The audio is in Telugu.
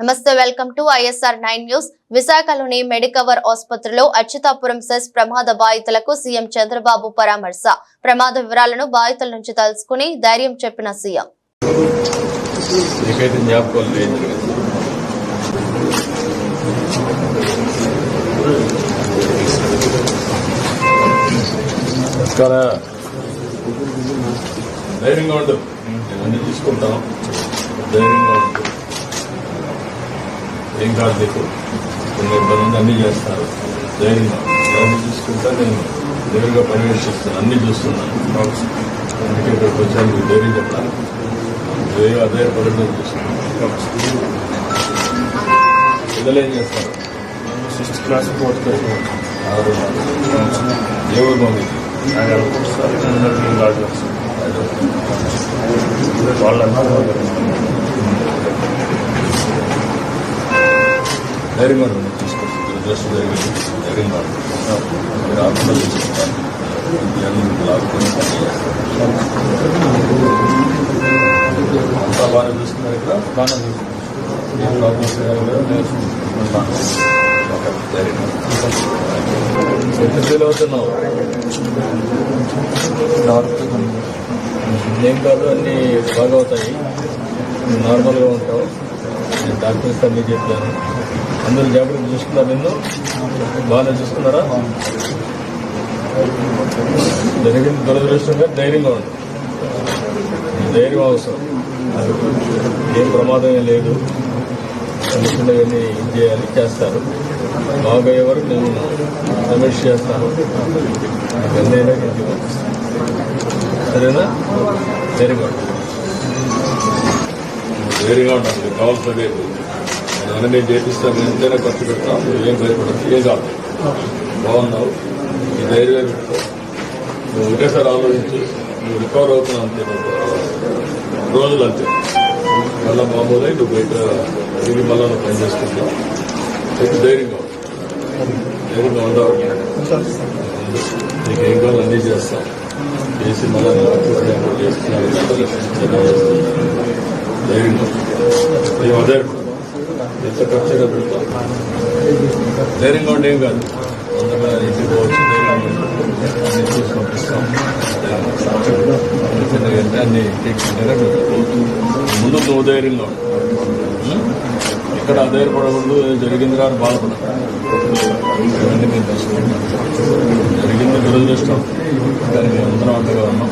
నమస్తే, వెల్కమ్ టు ISR 9 న్యూస్. విశాఖలోని మెడికవర్ ఆసుపత్రిలో అచ్యుతాపురం సెస్ ప్రమాద బాధితులకు సీఎం చంద్రబాబు పరామర్శ. ప్రమాద వివరాలను బాధితుల నుంచి తెలుసుకుని ధైర్యం చెప్పిన సీఎం. ధైర్యంగా ఉండు, అన్ని తీసుకుంటాం. ధైర్యంగా ఉండు, ఏం కాదు. నీకు కొన్ని ఇబ్బంది అన్నీ చేస్తారు. ధైర్యంగా అన్ని తీసుకుంటా. నేను ధైర్యంగా పర్యవేక్షిస్తాను, అన్ని చూస్తున్నాను. అందుకే ఇక్కడికి వచ్చాను, మీకు ధైర్యం చెప్పాలి. అదే పర్యటన చూస్తున్నాను. పిల్లలు ఏం చేస్తారు? 6th class 4th class. ఏ ఊరు బాగుంది? ధైర్యంగా తీసుకొస్తుంది. డ్రెస్ ధైర్యంగా మీరు ఆత్మలో తీసుకుంటారు. అంతా బాగా చూస్తున్నారు. ఇక్కడ బాగా చూస్తున్నారు. ప్రాబ్లమ్స్ ఎంత ఫీల్ అవుతున్నావు? ఏం కాదు, అన్నీ బాగా అవుతాయి. నార్మల్గా ఉంటావు. నేను డాక్టర్స్ అన్నీ చెప్పాను. అందరూ జాగ్రత్తగా చూసుకున్నారు. నిన్ను బాగానే చూసుకున్నారా? జరిగింది దురదృష్టంగా. ధైర్యంగా ఉంది. ధైర్యం అవసరం. ఏం ప్రమాదమే లేదు. అనుకున్నవన్నీ ఇది చేయాలి, చేస్తారు. బాగా అయ్యే వరకు నేను సమీక్ష చేస్తాను. ఎన్నైనా ఇంటికి పంపిస్తాను. సరేనా? ధైర్యంగా ధైర్యంగా ఉంటాను. మీకు కావాల్సిన అన్నీ నేను చేపిస్తాను. ఎంతైనా ఖర్చు పెడతాను. నువ్వు ఏం భయపడదు, ఏం కాదు. బాగున్నావు. ఈ ధైర్యం పెట్టుకో. నువ్వు ఒకేసారి ఆలోచించి నువ్వు రికవర్ అవుతున్నావు. అంతే రోజులు అంతే. మళ్ళీ మామూలు నువ్వు బయట తిరిగి మళ్ళీ నువ్వు పని చేసుకుంటావు. అయితే ధైర్యంగా ఉండవు. నీకు ఏం కావాలి అన్నీ చేస్తాం. చేసి మళ్ళీ చేస్తున్నాను. ధైర్యంగా మేము అదే ఎంత ఖర్చుగా పెడతాం. ధైర్యంగా ఉండి ఏం కాదు. అందరూ ఇంటికి పోవచ్చు. ధైర్యంగా అన్ని చూసి పంపిస్తాం. అన్ని ముందు నువ్వు ధైర్యంగా ఉండు. ఇక్కడ అధైర్యపడకూడదు. జరిగింది కానీ బాధపడదు. ఇవన్నీ మేము తెలుసుకుంటాం. జరిగింది దురదృష్టం, కానీ మేము అందరం అండగా ఉన్నాం.